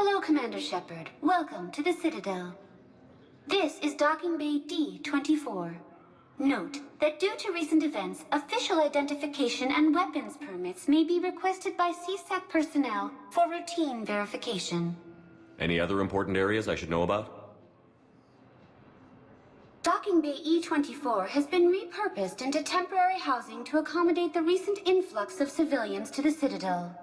Hello, Commander Shepard. Welcome to the Citadel. This is Docking Bay D-24. Note that due to recent events, official identification and weapons permits may be requested by CSEC personnel for routine verification. Any other important areas I should know about? Docking Bay E-24 has been repurposed into temporary housing to accommodate the recent influx of civilians to the Citadel.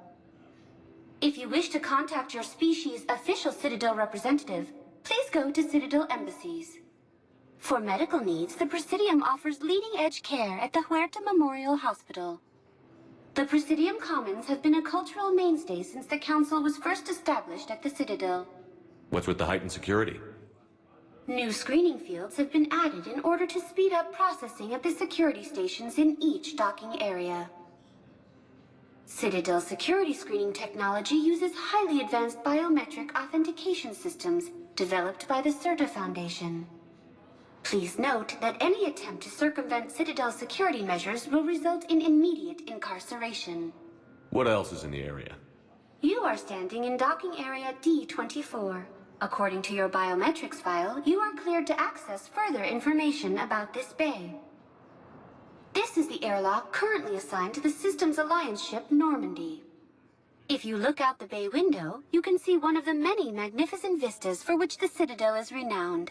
If you wish to contact your species' official Citadel representative, please go to Citadel embassies. For medical needs, the Presidium offers leading-edge care at the Huerta Memorial Hospital. The Presidium Commons have been a cultural mainstay since the Council was first established at the Citadel. What's with the heightened security? New screening fields have been added in order to speed up processing at the security stations in each docking area. Citadel security screening technology uses highly advanced biometric authentication systems developed by the CERTA Foundation. Please note that any attempt to circumvent Citadel security measures will result in immediate incarceration. What else is in the area? You are standing in docking area D-24. According to your biometrics file, you are cleared to access further information about this bay. This is the airlock currently assigned to the Systems Alliance ship Normandy. If you look out the bay window, you can see one of the many magnificent vistas for which the Citadel is renowned.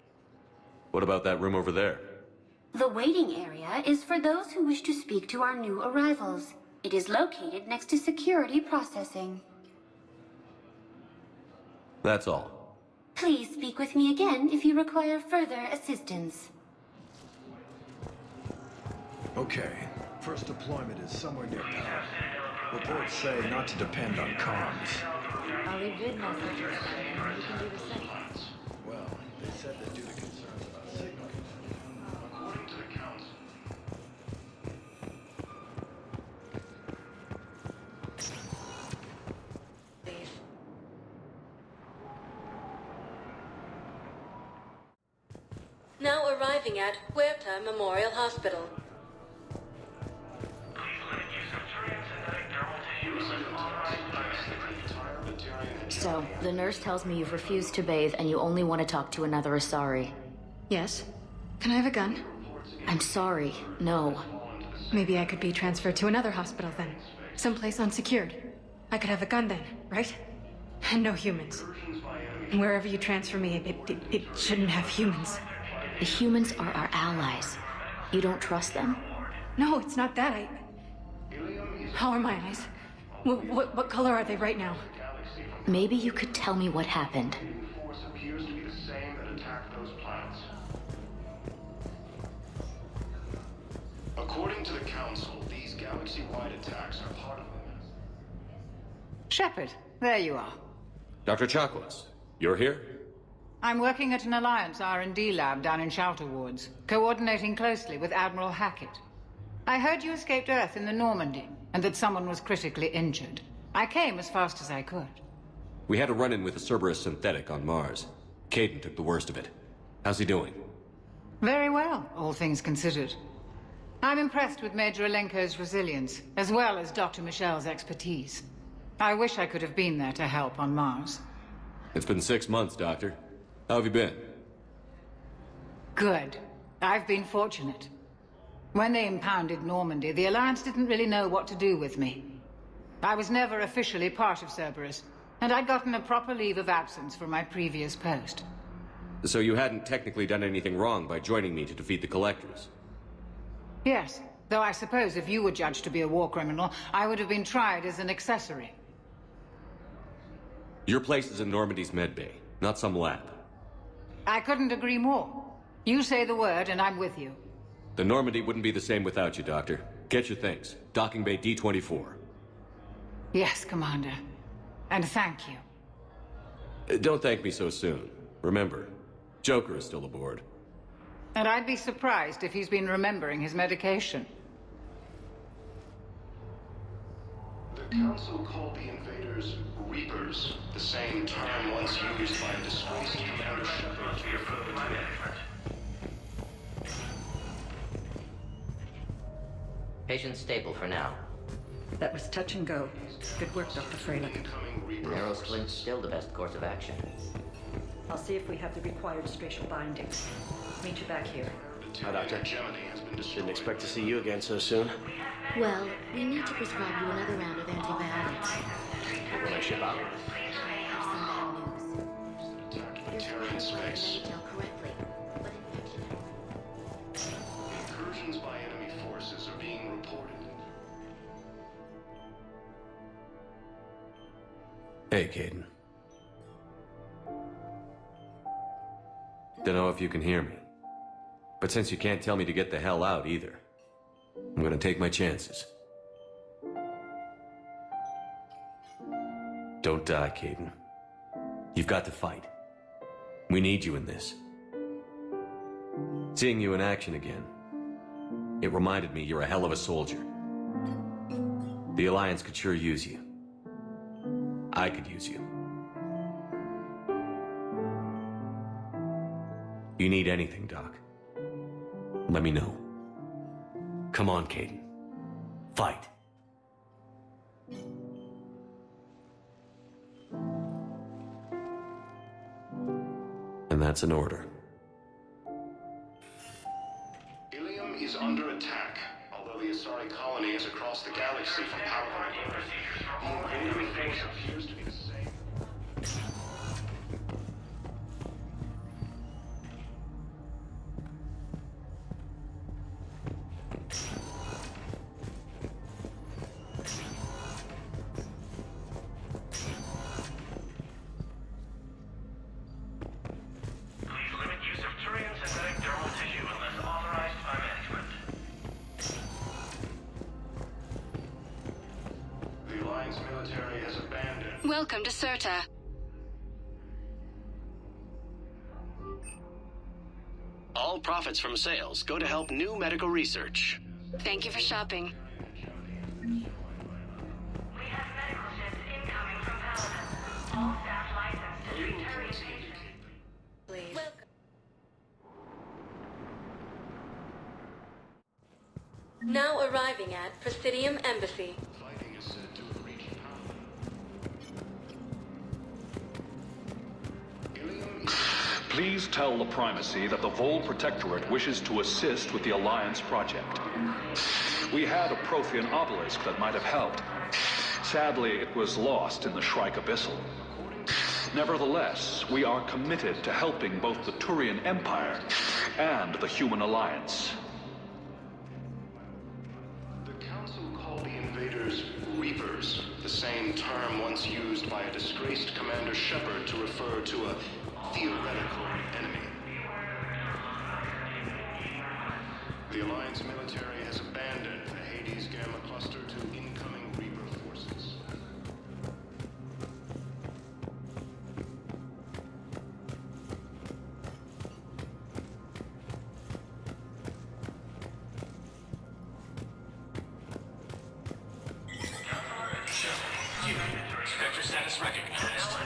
What about that room over there? The waiting area is for those who wish to speak to our new arrivals. It is located next to security processing. That's all. Please speak with me again if you require further assistance. Okay, first deployment is somewhere near town. Reports say not to depend on comms. I'll leave good messages, and you can do the same. Well, they said that due to concerns about signal. According to the council. Now arriving at Huerta Memorial Hospital. So, the nurse tells me you've refused to bathe and you only want to talk to another Asari. Yes. Can I have a gun? I'm sorry, no. Maybe I could be transferred to another hospital then. Someplace unsecured. I could have a gun then, right? And no humans. Wherever you transfer me, it shouldn't have humans. The humans are our allies. You don't trust them? No, it's not that. How are my eyes? What color are they right now? Maybe you could tell me what happened. Force appears to be the same that attacked those planets. According to the Council, these galaxy-wide attacks are part of them. Shepard, there you are. Dr. Chakwas, you're here? I'm working at an Alliance R&D lab down in Shelter Woods, coordinating closely with Admiral Hackett. I heard you escaped Earth in the Normandy, and that someone was critically injured. I came as fast as I could. We had a run-in with a Cerberus synthetic on Mars. Caden took the worst of it. How's he doing? Very well, all things considered. I'm impressed with Major Alenko's resilience, as well as Dr. Michel's expertise. I wish I could have been there to help on Mars. It's been 6 months, Doctor. How have you been? Good. I've been fortunate. When they impounded Normandy, the Alliance didn't really know what to do with me. I was never officially part of Cerberus, and I'd gotten a proper leave of absence from my previous post. So you hadn't technically done anything wrong by joining me to defeat the Collectors? Yes, though I suppose if you were judged to be a war criminal, I would have been tried as an accessory. Your place is in Normandy's medbay, not some lab. I couldn't agree more. You say the word and I'm with you. The Normandy wouldn't be the same without you, Doctor. Get your things. Docking Bay D-24. Yes, Commander. And thank you. Don't thank me so soon. Remember, Joker is still aboard. And I'd be surprised if he's been remembering his medication. The Council called the invaders Reapers, the same term once used by disgraced Commander Shepard to refer to management. Patient stable for now. That was touch and go. Good work, Dr. Freilich. Incoming Reaper Narrow forces. splint's still the best course of action. I'll see if we have the required spatial bindings. Meet you back here. Hi, Doctor. Hegemony has been destroyed. Didn't expect to see you again so soon. Well, we need to prescribe you another round of antibiotics. When I ship out. Have some bad news. Attacking There's Terran no way space. to tell correctly, but infection. Incursions by enemy forces are being reported. Hey, Caden. Dunno if you can hear me. But since you can't tell me to get the hell out either, I'm gonna take my chances. Don't die, Caden. You've got to fight. We need you in this. Seeing you in action again, it reminded me you're a hell of a soldier. The Alliance could sure use you. I could use you. You need anything, Doc, let me know. Come on, Caden. Fight. And that's an order. Ilium is under attack, although the Asari colony is across the galaxy from Paladin. The invading force appears to be the same. Please limit use of Turian synthetic dermal tissue unless authorized by management. The Alliance military has abandoned. Welcome to Serta. All profits from sales go to help new medical research. Thank you for shopping. We have medical ships incoming from Paladin. All staff licensed to treat Turian Please. Now arriving at Presidium Embassy. Fighting is said to have reached Paladin. Ilium is... Please tell the Primacy that the Vol Protectorate wishes to assist with the Alliance project. We had a Prothean obelisk that might have helped. Sadly, it was lost in the Shrike Abyssal. Nevertheless, we are committed to helping both the Turian Empire and the Human Alliance. The Council called the invaders Reapers, the same term once used by a disgraced Commander Shepard to refer to a theoretical enemy. The Alliance military has abandoned the Hades Gamma Cluster to incoming Reaper forces. Spectre status recognized.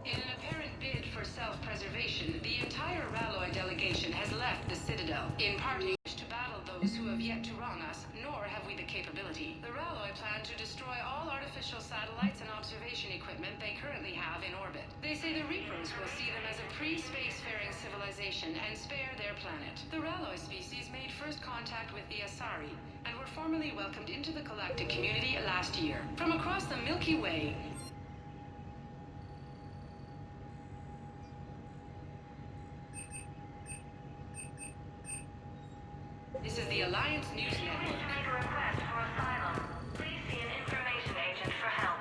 In an apparent bid for self-preservation, the entire Ralloy delegation has left the Citadel, in part to battle those who have yet to wrong us, nor have we the capability. The Ralloy plan to destroy all artificial satellites and observation equipment they currently have in orbit. They say the Reapers will see them as a pre-spacefaring civilization and spare their planet. The Ralloy species made first contact with the Asari, and were formally welcomed into the galactic community last year. From across the Milky Way, this is the Alliance News Network. Make a request for asylum. Please see an information agent for help.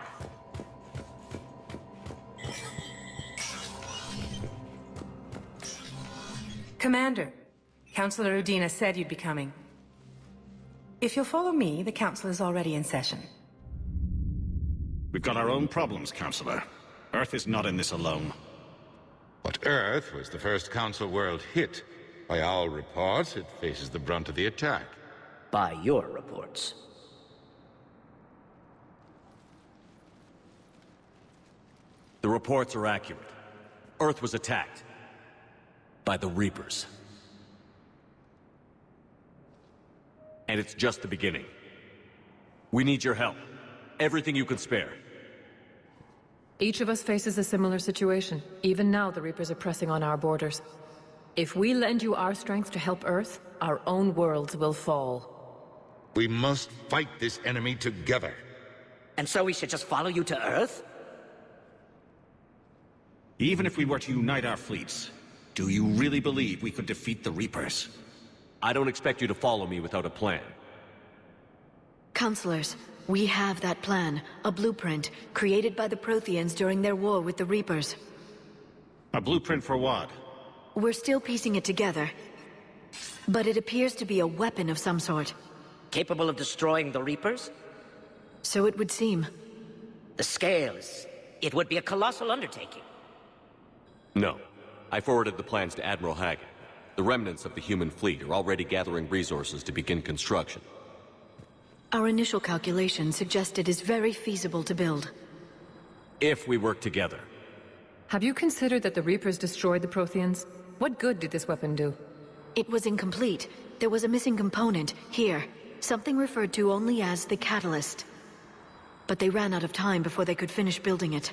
Commander, Councillor Udina said you'd be coming. If you'll follow me, the Council is already in session. We've got our own problems, Councillor. Earth is not in this alone. But Earth was the first Council world hit. By our reports, it faces the brunt of the attack. By your reports. The reports are accurate. Earth was attacked. By the Reapers. And it's just the beginning. We need your help. Everything you could spare. Each of us faces a similar situation. Even now, the Reapers are pressing on our borders. If we lend you our strength to help Earth, our own worlds will fall. We must fight this enemy together. And so we should just follow you to Earth? Even if we were to unite our fleets, do you really believe we could defeat the Reapers? I don't expect you to follow me without a plan. Counselors, we have that plan, a blueprint, created by the Protheans during their war with the Reapers. A blueprint for what? We're still piecing it together, but it appears to be a weapon of some sort. Capable of destroying the Reapers? So it would seem. The scales. It would be a colossal undertaking. No. I forwarded the plans to Admiral Hagen. The remnants of the human fleet are already gathering resources to begin construction. Our initial calculations suggest it is very feasible to build. If we work together. Have you considered that the Reapers destroyed the Protheans? What good did this weapon do? It was incomplete. There was a missing component, here. Something referred to only as the catalyst. But they ran out of time before they could finish building it.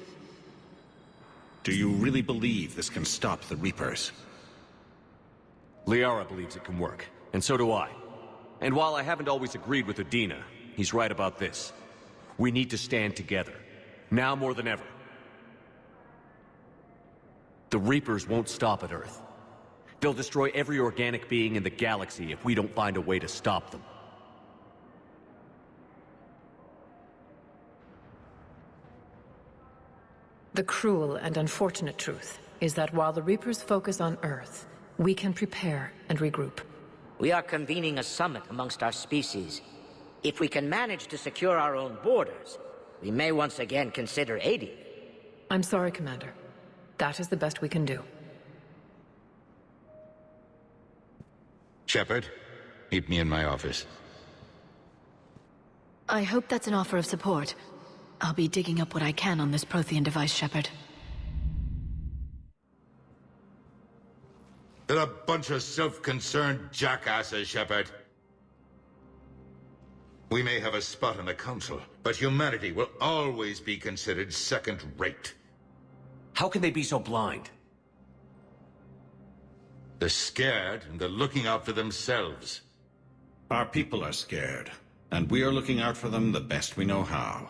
Do you really believe this can stop the Reapers? Liara believes it can work, and so do I. And while I haven't always agreed with Udina, he's right about this. We need to stand together. Now more than ever. The Reapers won't stop at Earth. They'll destroy every organic being in the galaxy if we don't find a way to stop them. The cruel and unfortunate truth is that while the Reapers focus on Earth, we can prepare and regroup. We are convening a summit amongst our species. If we can manage to secure our own borders, we may once again consider aiding. I'm sorry, Commander. That is the best we can do. Shepard, meet me in my office. I hope that's an offer of support. I'll be digging up what I can on this Prothean device, Shepard. They're a bunch of self-concerned jackasses, Shepard. We may have a spot in the Council, but humanity will always be considered second-rate. How can they be so blind? They're scared, and they're looking out for themselves. Our people are scared, and we are looking out for them the best we know how.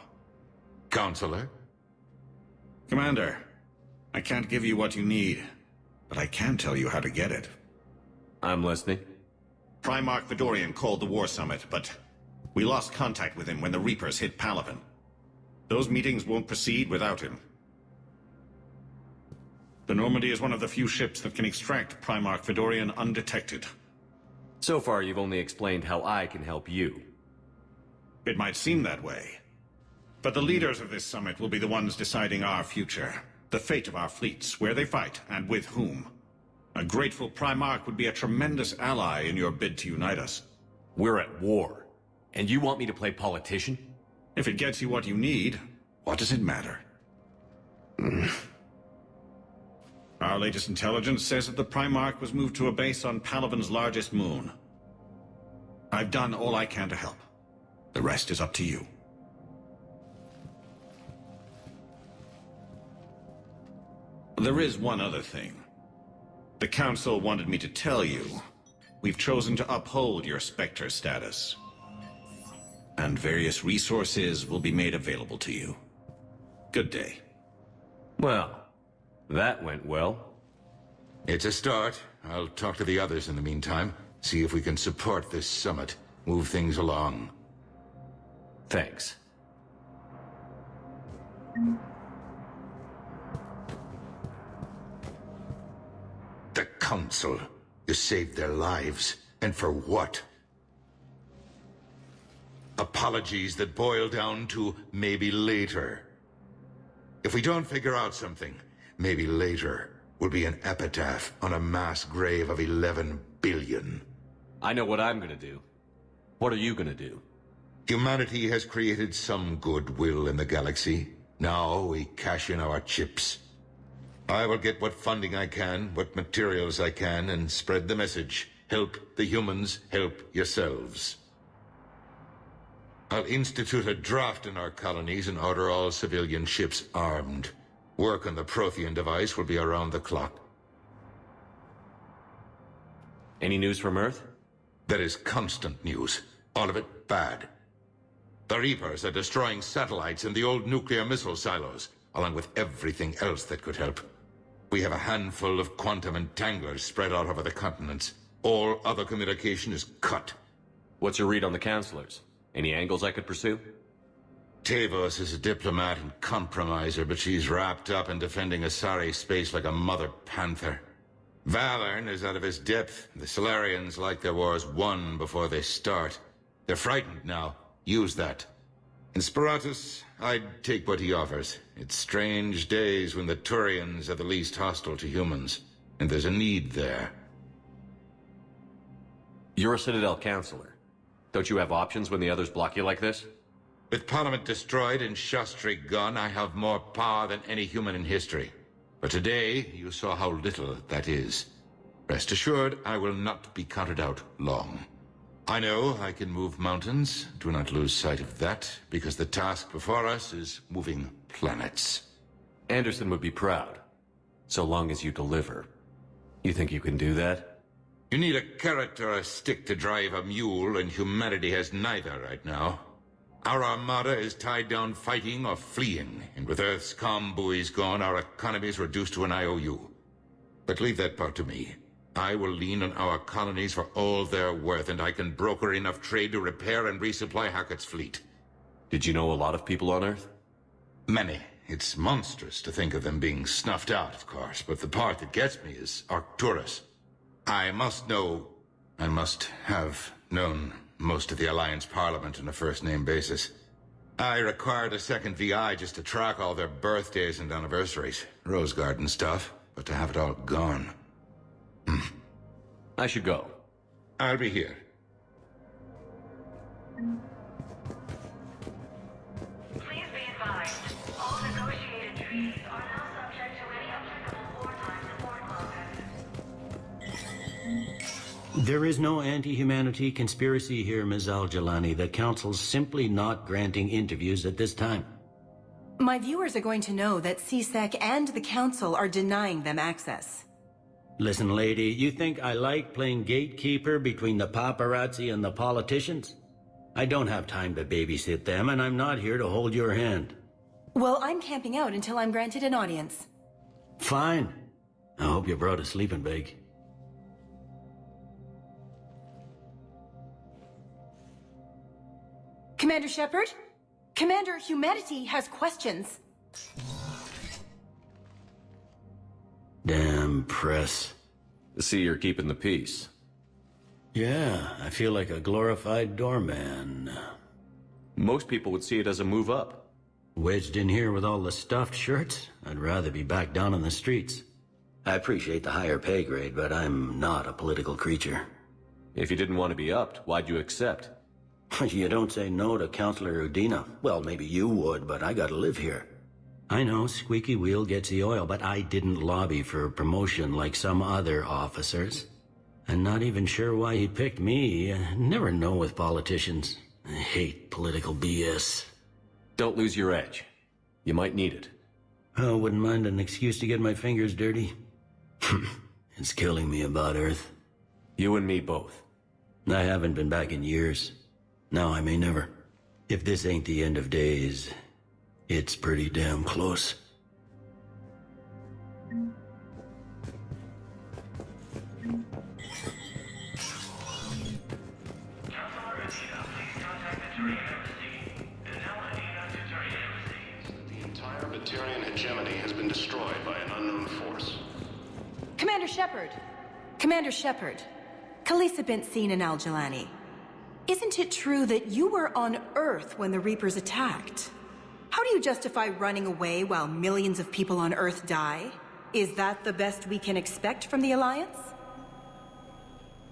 Counselor? Commander, I can't give you what you need, but I can tell you how to get it. I'm listening. Primarch Vidorian called the War Summit, but we lost contact with him when the Reapers hit Palaven. Those meetings won't proceed without him. The Normandy is one of the few ships that can extract Primarch Vidorian undetected. So far, you've only explained how I can help you. It might seem that way. But the leaders of this summit will be the ones deciding our future. The fate of our fleets, where they fight, and with whom. A grateful Primarch would be a tremendous ally in your bid to unite us. We're at war. And you want me to play politician? If it gets you what you need, what does it matter? Our latest intelligence says that the Primarch was moved to a base on Palaven's largest moon. I've done all I can to help. The rest is up to you. There is one other thing. The Council wanted me to tell you, we've chosen to uphold your Spectre status. And various resources will be made available to you. Good day. Well, that went well. It's a start. I'll talk to the others in the meantime. See if we can support this summit. Move things along. Thanks. The Council. You saved their lives. And for what? Apologies that boil down to maybe later. If we don't figure out something, maybe later will be an epitaph on a mass grave of 11 billion. I know what I'm gonna do. What are you gonna do? Humanity has created some goodwill in the galaxy. Now we cash in our chips. I will get what funding I can, what materials I can, and spread the message. Help the humans, help yourselves. I'll institute a draft in our colonies and order all civilian ships armed. Work on the Prothean device will be around the clock. Any news from Earth? There is constant news. All of it bad. The Reapers are destroying satellites and the old nuclear missile silos, along with everything else that could help. We have a handful of quantum entanglers spread out over the continents. All other communication is cut. What's your read on the counselors? Any angles I could pursue? Tavos is a diplomat and compromiser, but she's wrapped up in defending Asari space like a mother panther. Valern is out of his depth. The Solarians like their wars won before they start. They're frightened now. Use that. In Sparatus, I'd take what he offers. It's strange days when the Turians are the least hostile to humans, and there's a need there. You're a Citadel counselor. Don't you have options when the others block you like this? With Parliament destroyed and Shastri gone, I have more power than any human in history. But today, you saw how little that is. Rest assured, I will not be counted out long. I know I can move mountains. Do not lose sight of that, because the task before us is moving planets. Anderson would be proud, so long as you deliver. You think you can do that? You need a carrot or a stick to drive a mule, and humanity has neither right now. Our armada is tied down fighting or fleeing, and with Earth's comm buoys gone, our economy is reduced to an IOU. But leave that part to me. I will lean on our colonies for all they're worth, and I can broker enough trade to repair and resupply Hackett's fleet. Did you know a lot of people on Earth? Many. It's monstrous to think of them being snuffed out, of course, but the part that gets me is Arcturus. I must know, and must have known, most of the Alliance Parliament on a first-name basis. I required a second VI just to track all their birthdays and anniversaries. Rose Garden stuff, but to have it all gone. I should go. I'll be here. Please be advised, all negotiated treaties are now subject to any applicable wartime support clauses. There is no anti-humanity conspiracy here, Ms. Al-Jalani. The Council's simply not granting interviews at this time. My viewers are going to know that CSEC and the Council are denying them access. Listen, lady, you think I like playing gatekeeper between the paparazzi and the politicians? I don't have time to babysit them, and I'm not here to hold your hand. Well, I'm camping out until I'm granted an audience. Fine. I hope you brought a sleeping bag. Commander Shepard? Commander, humanity has questions. Damn press. See, you're keeping the peace. Yeah, I feel like a glorified doorman. Most people would see it as a move up. Wedged in here with all the stuffed shirts? I'd rather be back down on the streets. I appreciate the higher pay grade, but I'm not a political creature. If you didn't want to be upped, why'd you accept? You don't say no to Counselor Udina. Well, maybe you would, but I gotta live here. I know, squeaky wheel gets the oil, but I didn't lobby for promotion like some other officers. I'm not even sure why he picked me. I never know with politicians. I hate political BS. Don't lose your edge. You might need it. I wouldn't mind an excuse to get my fingers dirty. It's killing me about Earth. You and me both. I haven't been back in years. Now I may never. If this ain't the end of days, it's pretty damn close. The entire Batarian hegemony has been destroyed by an unknown force. Commander Shepard! Commander Shepard! Khaleesa bint Seen and Al-Jalani. Isn't it true that you were on Earth when the Reapers attacked? How do you justify running away while millions of people on Earth die? Is that the best we can expect from the Alliance?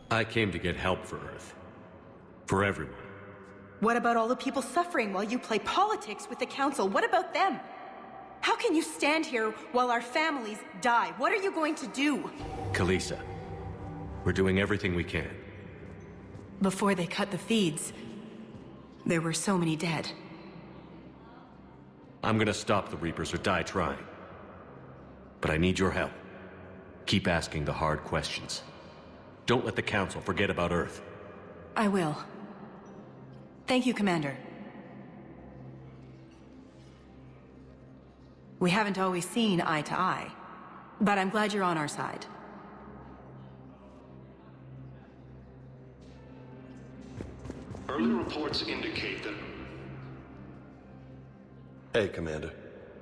I came to get help for Earth. For everyone. What about all the people suffering while you play politics with the Council? What about them? How can you stand here while our families die? What are you going to do? Khaleesa, we're doing everything we can. Before they cut the feeds, There were so many dead. I'm gonna stop the Reapers or die trying. But I need your help. Keep asking the hard questions. Don't let the Council forget about Earth. I will. Thank you, Commander. We haven't always seen eye to eye, but I'm glad you're on our side. Early reports indicate that... Hey, Commander.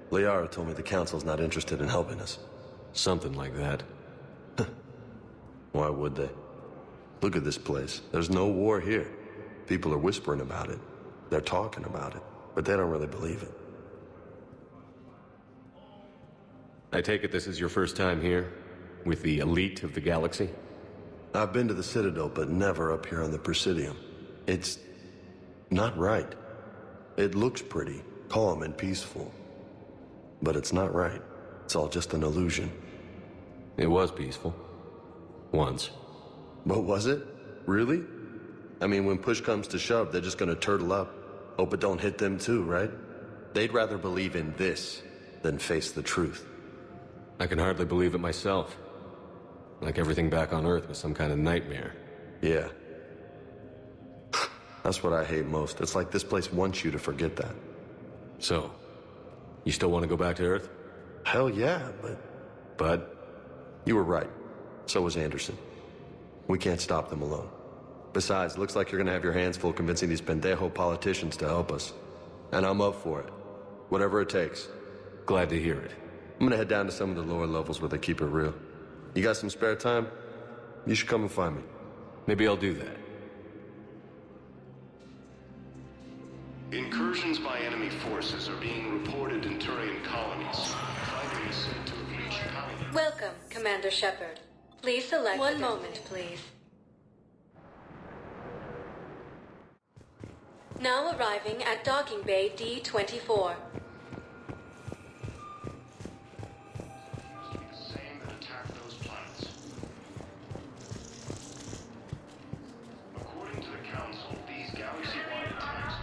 Liara told me the Council's not interested in helping us. Something like that. Why would they? Look at this place. There's no war here. People are whispering about it. They're talking about it, but they don't really believe it. I take it this is your first time here? With the elite of the galaxy? I've been to the Citadel, but never up here on the Presidium. It's not right. It looks pretty, calm and peaceful. But it's not right. It's all just an illusion. It was peaceful. Once. But was it? Really? I mean, when push comes to shove, they're just gonna turtle up. Hope it don't hit them too, right? They'd rather believe in this than face the truth. I can hardly believe it myself. Like everything back on Earth was some kind of nightmare. Yeah. That's what I hate most. It's like this place wants you to forget that. So, you still want to go back to Earth? Hell yeah, but... You were right. So was Anderson. We can't stop them alone. Besides, looks like you're gonna have your hands full convincing these pendejo politicians to help us. And I'm up for it. Whatever it takes. Glad to hear it. I'm gonna head down to some of the lower levels where they keep it real. You got some spare time? You should come and find me. Maybe I'll do that. Incursions by enemy forces are being reported in Turian colonies. Fighting is said to have reached power. Welcome, Commander Shepard. Please select one moment, please. Now arriving at Docking Bay D-24. According to the Council, these galaxy-wide attacks...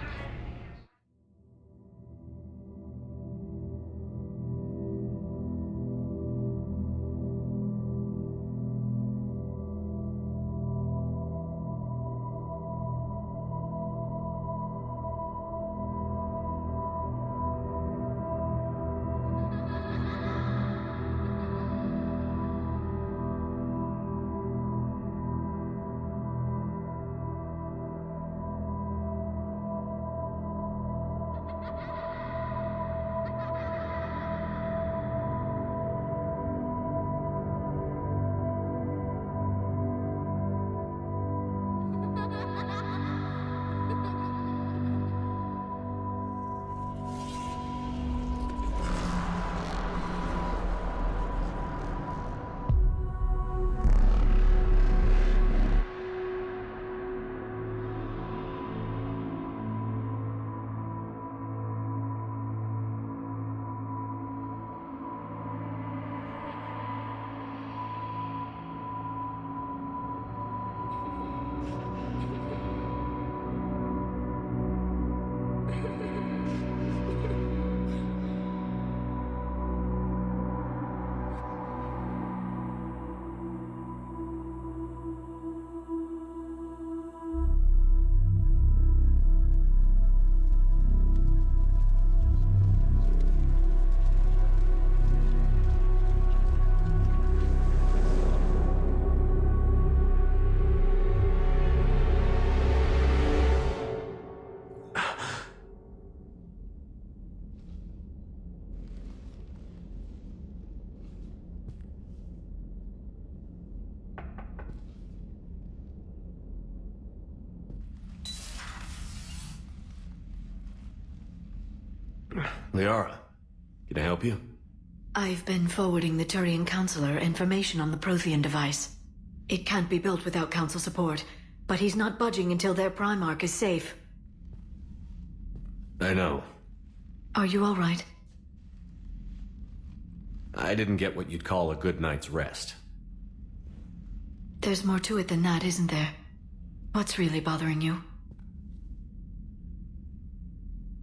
Liara, can I help you? I've been forwarding the Turian Counselor information on the Prothean device. It can't be built without Council support, but he's not budging until their Primarch is safe. I know. Are you all right? I didn't get what you'd call a good night's rest. There's more to it than that, isn't there? What's really bothering you?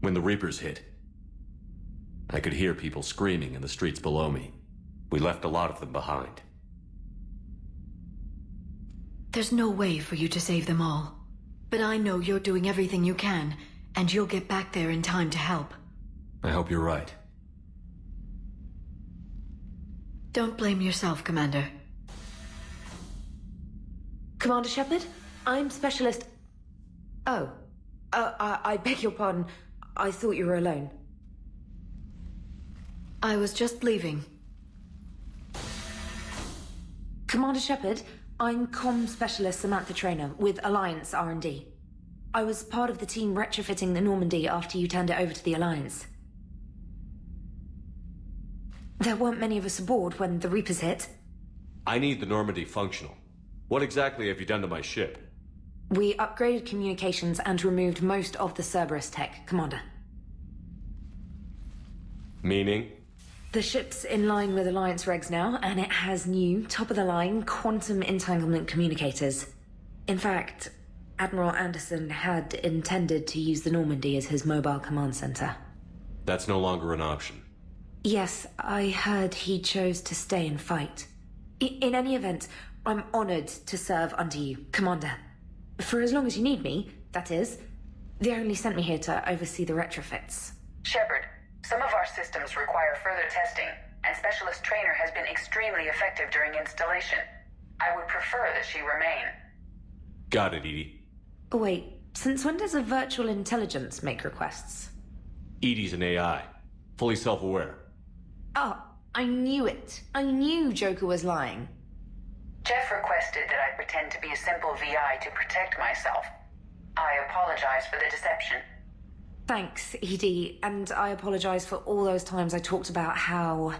When the Reapers hit, I could hear people screaming in the streets below me. We left a lot of them behind. There's no way for you to save them all. But I know you're doing everything you can, and you'll get back there in time to help. I hope you're right. Don't blame yourself, Commander. Commander Shepard, I'm Specialist... Oh. I beg your pardon. I thought you were alone. I was just leaving. Commander Shepard, I'm Comm Specialist Samantha Traynor with Alliance R&D. I was part of the team retrofitting the Normandy after you turned it over to the Alliance. There weren't many of us aboard when the Reapers hit. I need the Normandy functional. What exactly have you done to my ship? We upgraded communications and removed most of the Cerberus tech, Commander. Meaning? The ship's in line with Alliance regs now, and it has new, top-of-the-line, quantum entanglement communicators. In fact, Admiral Anderson had intended to use the Normandy as his mobile command center. That's no longer an option. Yes, I heard he chose to stay and fight. In any event, I'm honored to serve under you, Commander. For as long as you need me, that is. They only sent me here to oversee the retrofits. Shepard, some of our systems require further testing, and Specialist Traynor has been extremely effective during installation. I would prefer that she remain. Got it, Edie. Wait, since when does a virtual intelligence make requests? Edie's an AI. Fully self-aware. Oh, I knew it. I knew Joker was lying. Jeff requested that I pretend to be a simple VI to protect myself. I apologize for the deception. Thanks, Edie, and I apologize for all those times I talked about how...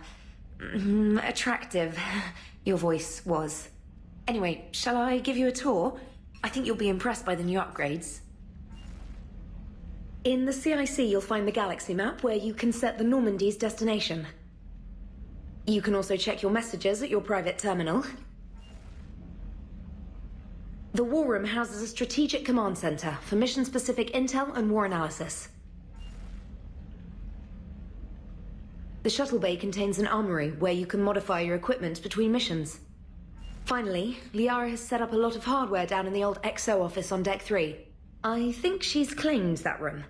attractive your voice was. Anyway, shall I give you a tour? I think you'll be impressed by the new upgrades. In the CIC, you'll find the galaxy map where you can set the Normandy's destination. You can also check your messages at your private terminal. The War Room houses a strategic command center for mission-specific intel and war analysis. The shuttle bay contains an armory where you can modify your equipment between missions. Finally, Liara has set up a lot of hardware down in the old XO office on Deck 3. I think she's claimed that room.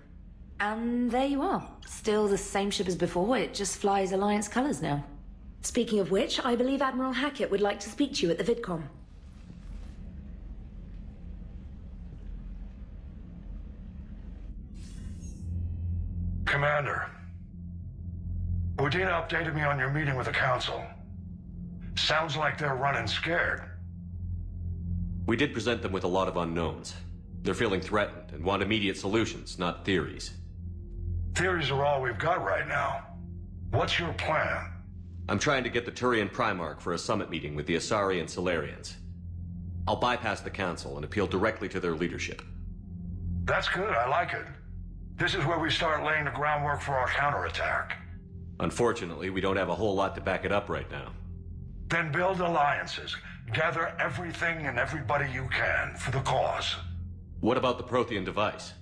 And there you are. Still the same ship as before, it just flies Alliance colors now. Speaking of which, I believe Admiral Hackett would like to speak to you at the VidCom. Commander, Udina updated me on your meeting with the Council. Sounds like they're running scared. We did present them with a lot of unknowns. They're feeling threatened and want immediate solutions, not theories. Theories are all we've got right now. What's your plan? I'm trying to get the Turian Primarch for a summit meeting with the Asari and Solarians. I'll bypass the Council and appeal directly to their leadership. That's good, I like it. This is where we start laying the groundwork for our counterattack. Unfortunately, we don't have a whole lot to back it up right now. Then build alliances. Gather everything and everybody you can for the cause. What about the Prothean device?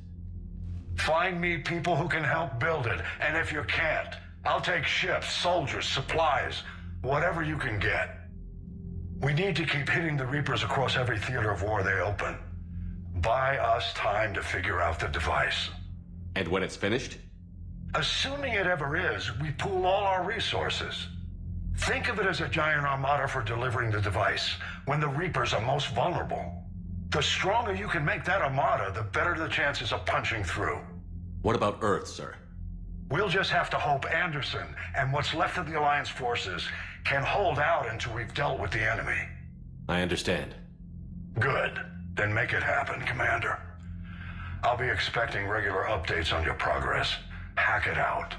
Find me people who can help build it, and if you can't, I'll take ships, soldiers, supplies, whatever you can get. We need to keep hitting the Reapers across every theater of war they open. Buy us time to figure out the device. And when it's finished? Assuming it ever is, we pool all our resources. Think of it as a giant armada for delivering the device, when the Reapers are most vulnerable. The stronger you can make that armada, the better the chances of punching through. What about Earth, sir? We'll just have to hope Anderson and what's left of the Alliance forces can hold out until we've dealt with the enemy. I understand. Good. Then make it happen, Commander. I'll be expecting regular updates on your progress. Hack it out.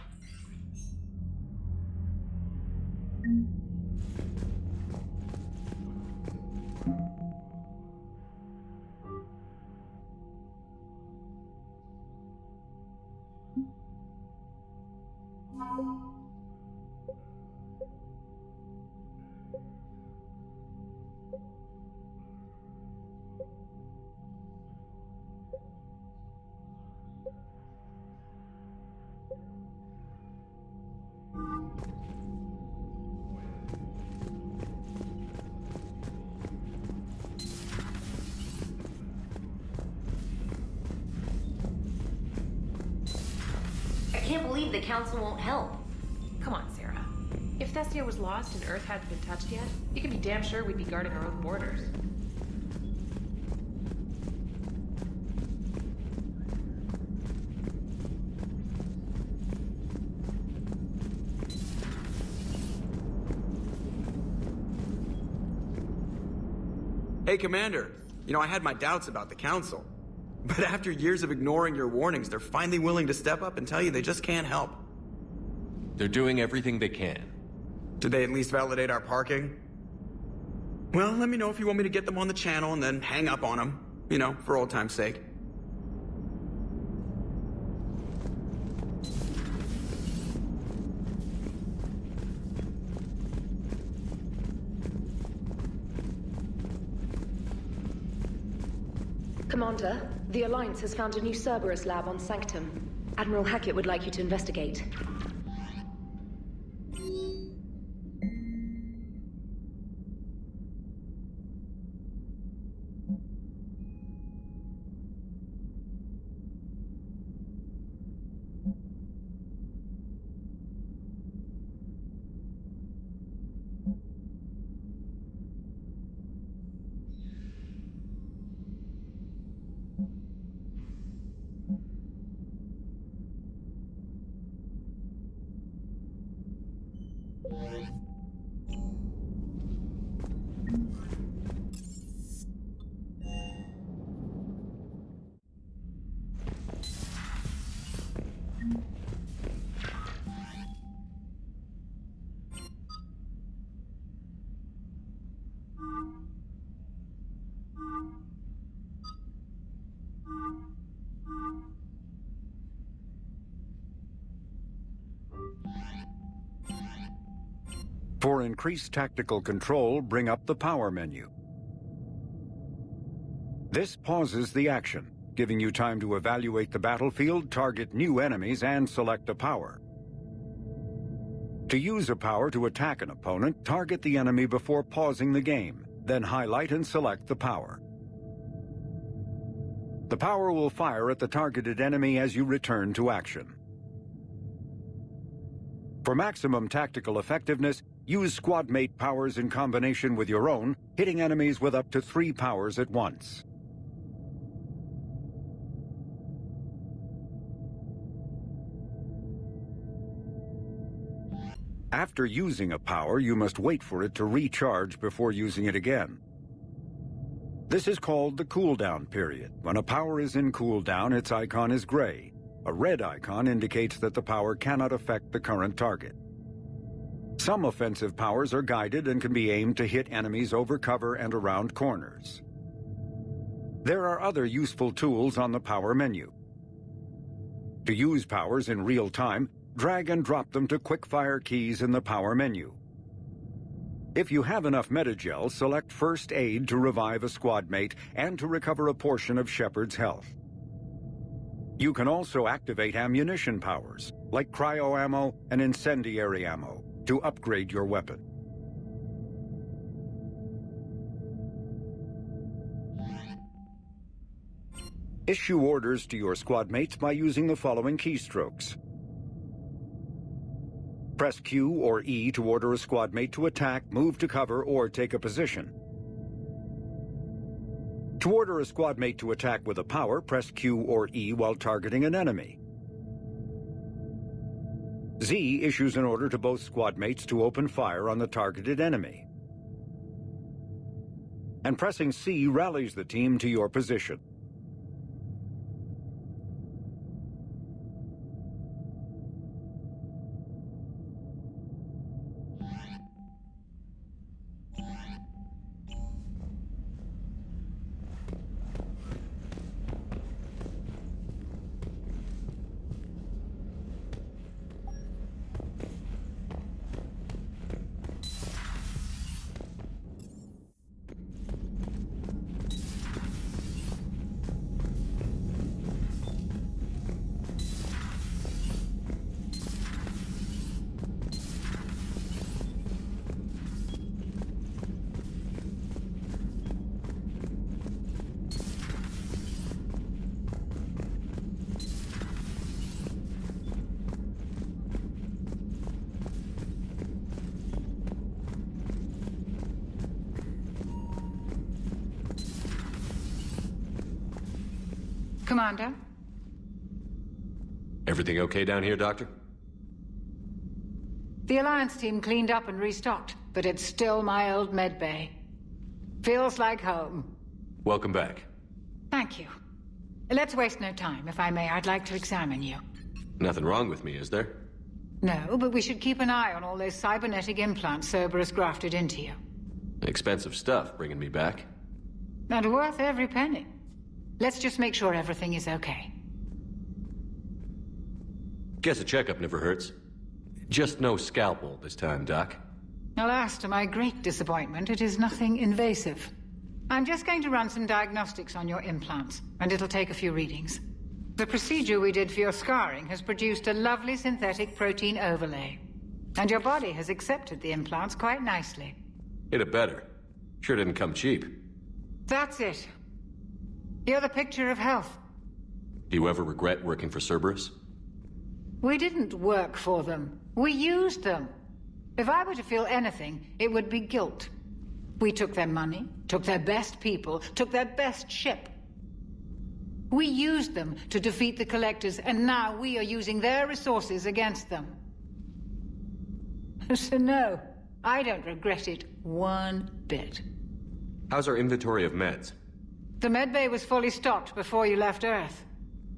can't believe the Council won't help. Come on, Sarah. If Thestia was lost and Earth hadn't been touched yet, you can be damn sure we'd be guarding our own borders. Hey, Commander. You know, I had my doubts about the Council. But after years of ignoring your warnings, they're finally willing to step up and tell you they just can't help. They're doing everything they can. Did they at least validate our parking? Well, let me know if you want me to get them on the channel and then hang up on them. You know, for old time's sake. Commander, the Alliance has found a new Cerberus lab on Sanctum. Admiral Hackett would like you to investigate. For increased tactical control, bring up the power menu. This pauses the action, giving you time to evaluate the battlefield, target new enemies, and select a power. To use a power to attack an opponent, target the enemy before pausing the game, then highlight and select the power. The power will fire at the targeted enemy as you return to action. For maximum tactical effectiveness, use squadmate powers in combination with your own, hitting enemies with up to 3 powers at once. After using a power, you must wait for it to recharge before using it again. This is called the cooldown period. When a power is in cooldown, its icon is gray. A red icon indicates that the power cannot affect the current target. Some offensive powers are guided and can be aimed to hit enemies over cover and around corners. There are other useful tools on the power menu. To use powers in real time, drag and drop them to quick-fire keys in the power menu. If you have enough metagel, select First Aid to revive a squad mate and to recover a portion of Shepard's health. You can also activate ammunition powers, like cryo ammo and incendiary ammo, to upgrade your weapon. Issue orders to your squad mates by using the following keystrokes. Press Q or E to order a squad mate to attack, move to cover, or take a position. To order a squad mate to attack with a power, press Q or E while targeting an enemy. Z issues an order to both squad mates to open fire on the targeted enemy. And pressing C rallies the team to your position. Commander? Everything okay down here, Doctor? The Alliance team cleaned up and restocked, but it's still my old medbay. Feels like home. Welcome back. Thank you. Let's waste no time. If I may, I'd like to examine you. Nothing wrong with me, is there? No, but we should keep an eye on all those cybernetic implants Cerberus grafted into you. Expensive stuff bringing me back. And worth every penny. Let's just make sure everything is okay. Guess a checkup never hurts. Just no scalpel this time, Doc. Alas, to my great disappointment, it is nothing invasive. I'm just going to run some diagnostics on your implants, and it'll take a few readings. The procedure we did for your scarring has produced a lovely synthetic protein overlay. And your body has accepted the implants quite nicely. Hit it better. Sure didn't come cheap. That's it. You're the picture of health. Do you ever regret working for Cerberus? We didn't work for them. We used them. If I were to feel anything, it would be guilt. We took their money, took their best people, took their best ship. We used them to defeat the Collectors, and now we are using their resources against them. So no, I don't regret it one bit. How's our inventory of meds? The medbay was fully stocked before you left Earth.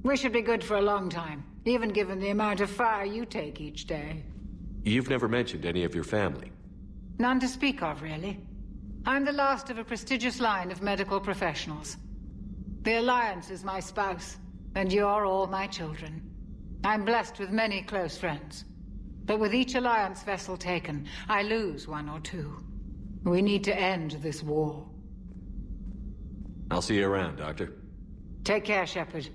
We should be good for a long time, even given the amount of fire you take each day. You've never mentioned any of your family. None to speak of, really. I'm the last of a prestigious line of medical professionals. The Alliance is my spouse, and you're all my children. I'm blessed with many close friends. But with each Alliance vessel taken, I lose one or two. We need to end this war. I'll see you around, Doctor. Take care, Shepard.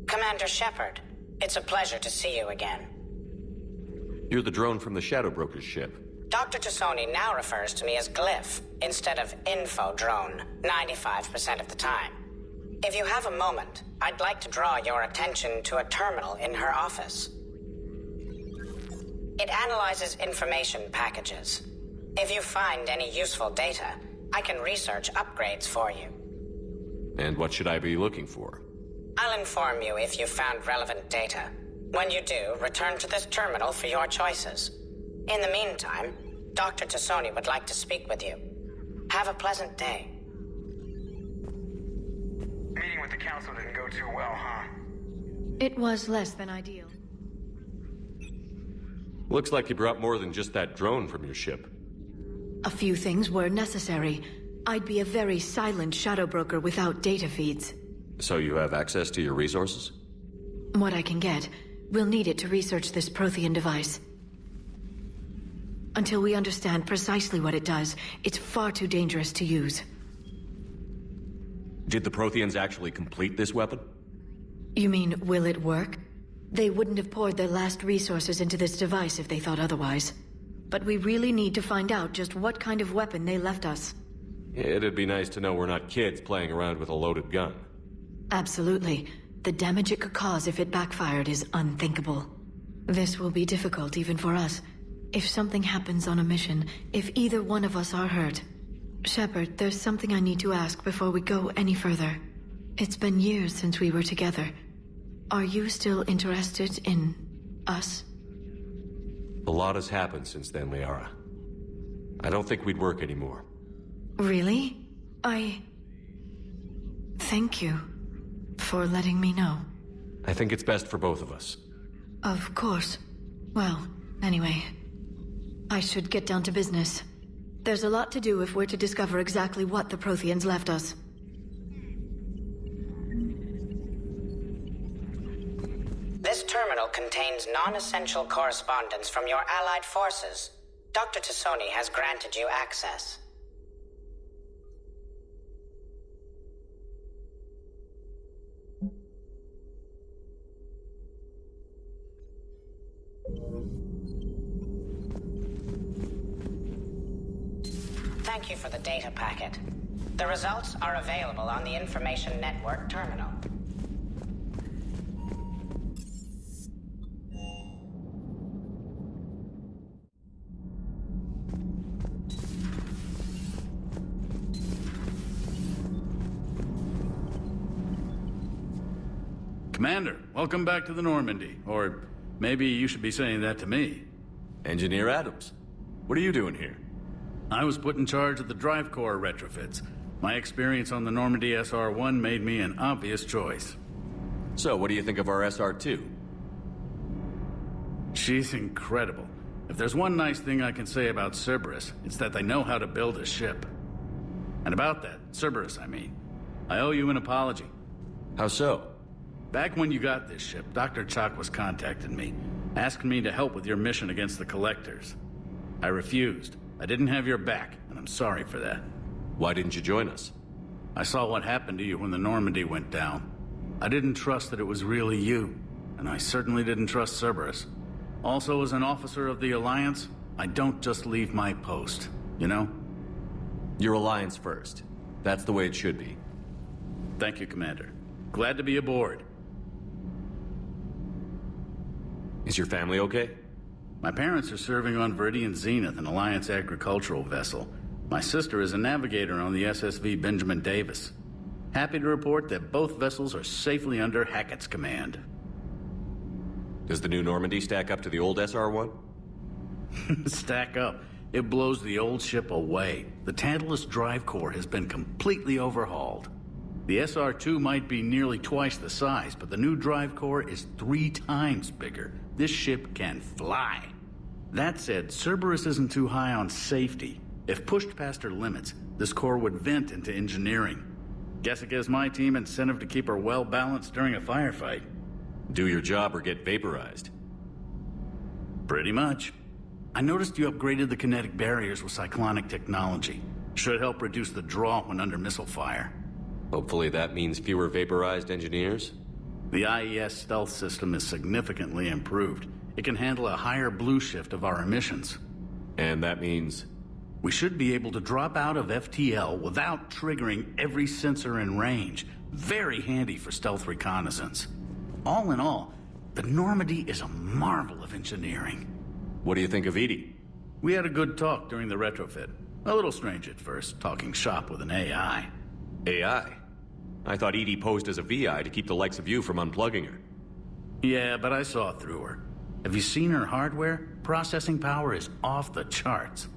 Commander Shepard, it's a pleasure to see you again. You're the drone from the Shadow Broker's ship. Dr. Tassoni now refers to me as Glyph instead of Info Drone 95% of the time. If you have a moment, I'd like to draw your attention to a terminal in her office. It analyzes information packages. If you find any useful data, I can research upgrades for you. And what should I be looking for? I'll inform you if you found relevant data. When you do, return to this terminal for your choices. In the meantime, Dr. Tassoni would like to speak with you. Have a pleasant day. Meeting with the Council didn't go too well, huh? It was less than ideal. Looks like you brought more than just that drone from your ship. A few things were necessary. I'd be a very silent shadow broker without data feeds. So you have access to your resources? What I can get. We'll need it to research this Prothean device. Until we understand precisely what it does, it's far too dangerous to use. Did the Protheans actually complete this weapon? You mean, will it work? They wouldn't have poured their last resources into this device if they thought otherwise. But we really need to find out just what kind of weapon they left us. It'd be nice to know we're not kids playing around with a loaded gun. Absolutely. The damage it could cause if it backfired is unthinkable. This will be difficult even for us. If something happens on a mission, if either one of us are hurt. Shepard, there's something I need to ask before we go any further. It's been years since we were together. Are you still interested in us? A lot has happened since then, Liara. I don't think we'd work anymore. Really? Thank you for letting me know. I think it's best for both of us. Of course. Well, anyway, I should get down to business. There's a lot to do if we're to discover exactly what the Protheans left us. This terminal contains non-essential correspondence from your allied forces. Dr. Tassoni has granted you access. Thank you for the data packet. The results are available on the Information Network terminal. Commander, welcome back to the Normandy. Or maybe you should be saying that to me. Engineer Adams, what are you doing here? I was put in charge of the drive core retrofits. My experience on the Normandy SR-1 made me an obvious choice. So, what do you think of our SR-2? She's incredible. If there's one nice thing I can say about Cerberus, it's that they know how to build a ship. And about that, Cerberus, I mean, I owe you an apology. How so? Back when you got this ship, Dr. Chalk was contacting me, asking me to help with your mission against the Collectors. I refused. I didn't have your back, and I'm sorry for that. Why didn't you join us? I saw what happened to you when the Normandy went down. I didn't trust that it was really you, and I certainly didn't trust Cerberus. Also, as an officer of the Alliance, I don't just leave my post, you know? Your Alliance first. That's the way it should be. Thank you, Commander. Glad to be aboard. Is your family okay? My parents are serving on Viridian Zenith, an Alliance agricultural vessel. My sister is a navigator on the SSV Benjamin Davis. Happy to report that both vessels are safely under Hackett's command. Does the new Normandy stack up to the old SR-1? Stack up. It blows the old ship away. The Tantalus drive core has been completely overhauled. The SR-2 might be nearly twice the size, but the new drive core is 3 times bigger. This ship can fly. That said, Cerberus isn't too high on safety. If pushed past her limits, this core would vent into engineering. Guess it gives my team incentive to keep her well-balanced during a firefight. Do your job or get vaporized. Pretty much. I noticed you upgraded the kinetic barriers with cyclonic technology. Should help reduce the draw when under missile fire. Hopefully that means fewer vaporized engineers? The IES stealth system is significantly improved. It can handle a higher blue shift of our emissions. And that means? We should be able to drop out of FTL without triggering every sensor in range. Very handy for stealth reconnaissance. All in all, the Normandy is a marvel of engineering. What do you think of Edie? We had a good talk during the retrofit. A little strange at first, talking shop with an AI. AI? I thought Edie posed as a VI to keep the likes of you from unplugging her. Yeah, but I saw through her. Have you seen her hardware? Processing power is off the charts.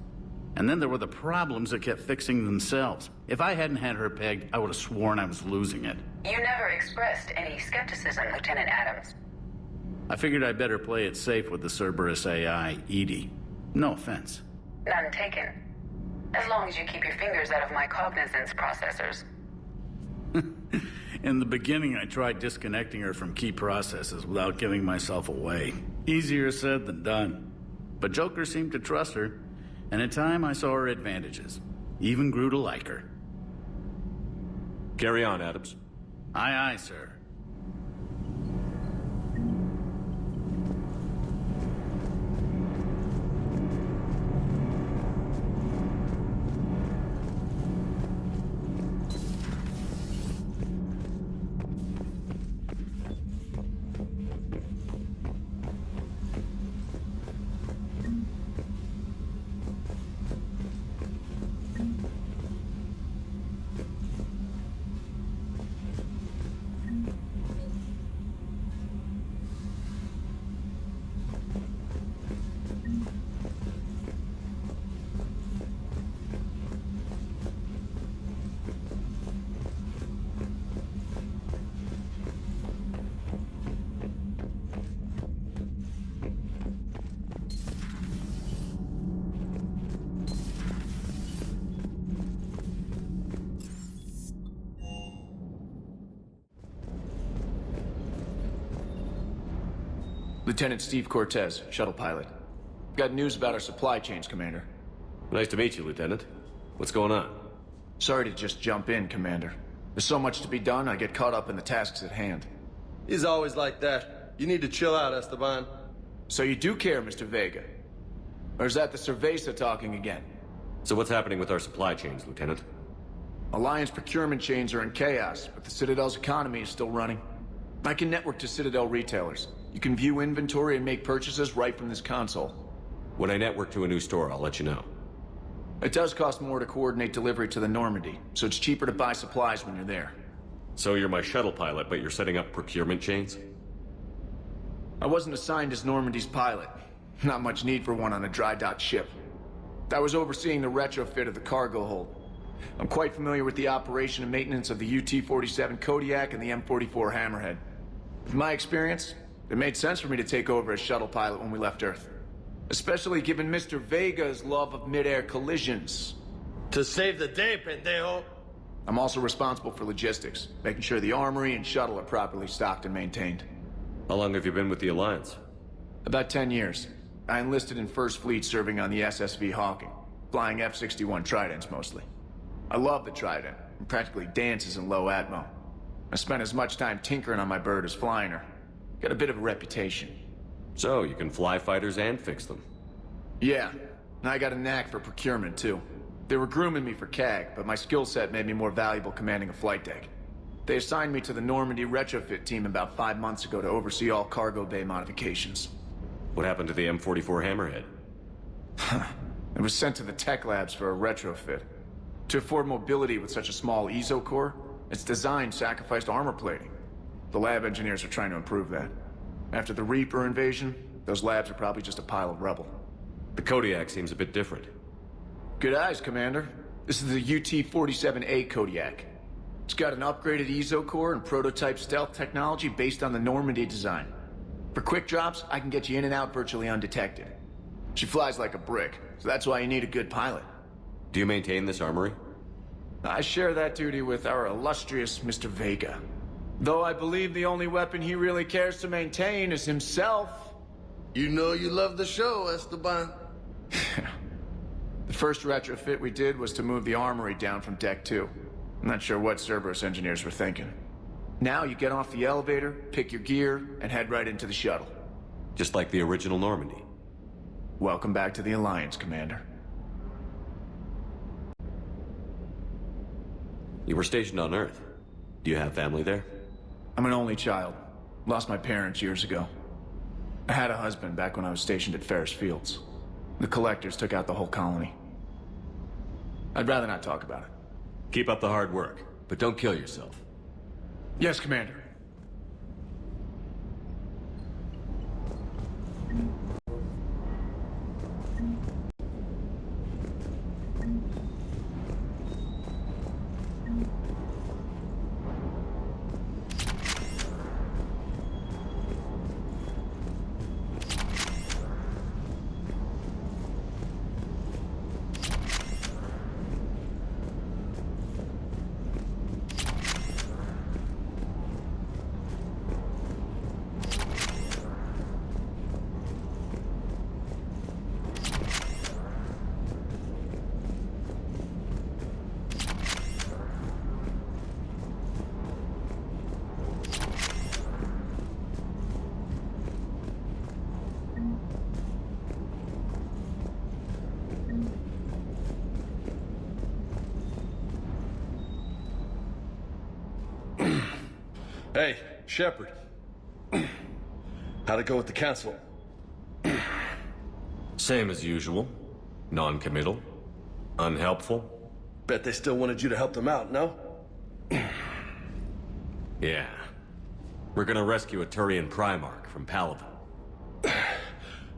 And then there were the problems that kept fixing themselves. If I hadn't had her pegged, I would have sworn I was losing it. You never expressed any skepticism, Lieutenant Adams. I figured I'd better play it safe with the Cerberus AI, Edie. No offense. None taken. As long as you keep your fingers out of my cognizance processors. In the beginning, I tried disconnecting her from key processes without giving myself away. Easier said than done. But Joker seemed to trust her, and in time I saw her advantages. Even grew to like her. Carry on, Adams. Aye, aye, sir. Lieutenant Steve Cortez, shuttle pilot. Got news about our supply chains, Commander. Nice to meet you, Lieutenant. What's going on? Sorry to just jump in, Commander. There's so much to be done, I get caught up in the tasks at hand. He's always like that. You need to chill out, Esteban. So you do care, Mr. Vega? Or is that the Cerveza talking again? So what's happening with our supply chains, Lieutenant? Alliance procurement chains are in chaos, but the Citadel's economy is still running. I can network to Citadel retailers. You can view inventory and make purchases right from this console. When I network to a new store, I'll let you know. It does cost more to coordinate delivery to the Normandy, so it's cheaper to buy supplies when you're there. So you're my shuttle pilot, but you're setting up procurement chains? I wasn't assigned as Normandy's pilot. Not much need for one on a dry dock ship. I was overseeing the retrofit of the cargo hold. I'm quite familiar with the operation and maintenance of the UT-47 Kodiak and the M44 Hammerhead. With my experience, it made sense for me to take over as shuttle pilot when we left Earth. Especially given Mr. Vega's love of mid-air collisions. To save the day, pendejo! I'm also responsible for logistics, making sure the armory and shuttle are properly stocked and maintained. How long have you been with the Alliance? About 10 years. I enlisted in First Fleet serving on the SSV Hawking, flying F-61 Tridents mostly. I love the Trident, and practically dances in low atmo. I spent as much time tinkering on my bird as flying her. Got a bit of a reputation. So, you can fly fighters and fix them? Yeah, and I got a knack for procurement too. They were grooming me for CAG, but my skill set made me more valuable commanding a flight deck. They assigned me to the Normandy retrofit team about 5 months ago to oversee all cargo bay modifications. What happened to the M44 Hammerhead? It was sent to the tech labs for a retrofit. To afford mobility with such a small ESO core, its design sacrificed armor plating. The lab engineers are trying to improve that. After the Reaper invasion, those labs are probably just a pile of rubble. The Kodiak seems a bit different. Good eyes, Commander. This is the UT-47A Kodiak. It's got an upgraded ESO core and prototype stealth technology based on the Normandy design. For quick drops, I can get you in and out virtually undetected. She flies like a brick, so that's why you need a good pilot. Do you maintain this armory? I share that duty with our illustrious Mr. Vega. Though I believe the only weapon he really cares to maintain is himself. You know you love the show, Esteban. The first retrofit we did was to move the armory down from Deck 2. I'm not sure what Cerberus engineers were thinking. Now you get off the elevator, pick your gear, and head right into the shuttle. Just like the original Normandy. Welcome back to the Alliance, Commander. You were stationed on Earth. Do you have family there? I'm an only child. Lost my parents years ago. I had a husband back when I was stationed at Ferris Fields. The Collectors took out the whole colony. I'd rather not talk about it. Keep up the hard work, but don't kill yourself. Yes, Commander. Hey, Shepard. How'd it go with the council? Same as usual. Non-committal. Unhelpful. Bet they still wanted you to help them out, no? Yeah. We're gonna rescue a Turian Primarch from Palaven.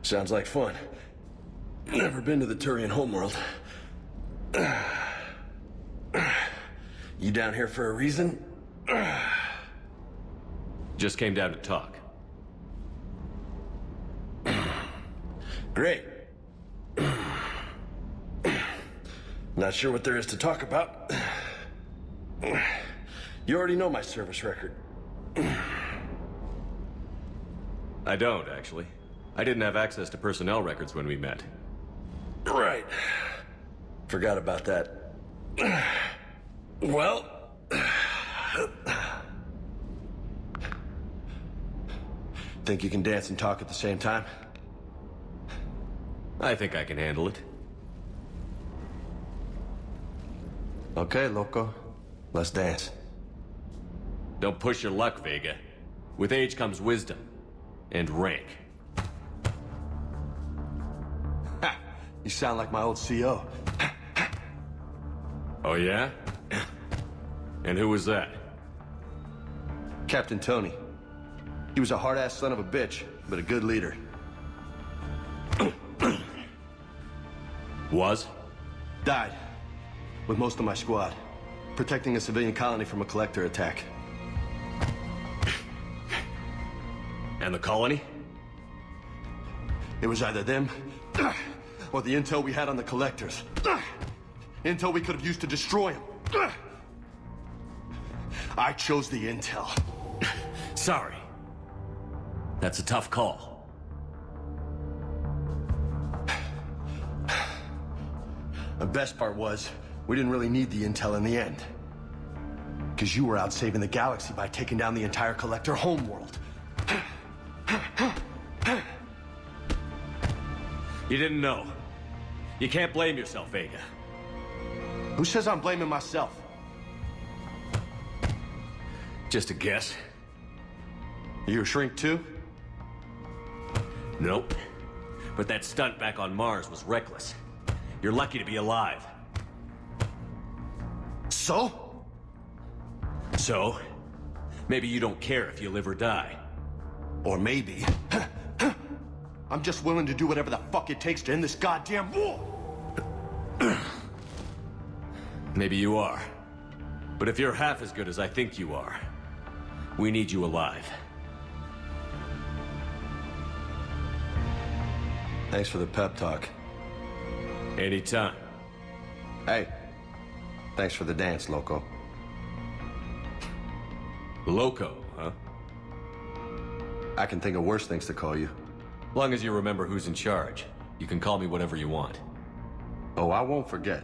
Sounds like fun. Never been to the Turian homeworld. You down here for a reason? Just came down to talk. Great. Not sure what there is to talk about. You already know my service record. I don't, actually. I didn't have access to personnel records when we met. Right. Forgot about that. Well... Think you can dance and talk at the same time? I think I can handle it. Okay, loco. Let's dance. Don't push your luck, Vega. With age comes wisdom. And rank. Ha! You sound like my old CO. Oh, yeah? And who was that? Captain Tony. He was a hard-ass son of a bitch, but a good leader. Was? Died. With most of my squad. Protecting a civilian colony from a collector attack. And the colony? It was either them, or the intel we had on the collectors. Intel we could have used to destroy them. I chose the intel. Sorry. That's a tough call. The best part was, we didn't really need the intel in the end. Because you were out saving the galaxy by taking down the entire collector homeworld. You didn't know. You can't blame yourself, Vega. Who says I'm blaming myself? Just a guess. You a shrink too? Nope. But that stunt back on Mars was reckless. You're lucky to be alive. So? So? Maybe you don't care if you live or die. Or maybe... I'm just willing to do whatever the fuck it takes to end this goddamn war! Maybe you are. But if you're half as good as I think you are, we need you alive. Thanks for the pep talk. Anytime. Hey, thanks for the dance, Loco. Loco, huh? I can think of worse things to call you. Long as you remember who's in charge, you can call me whatever you want. Oh, I won't forget.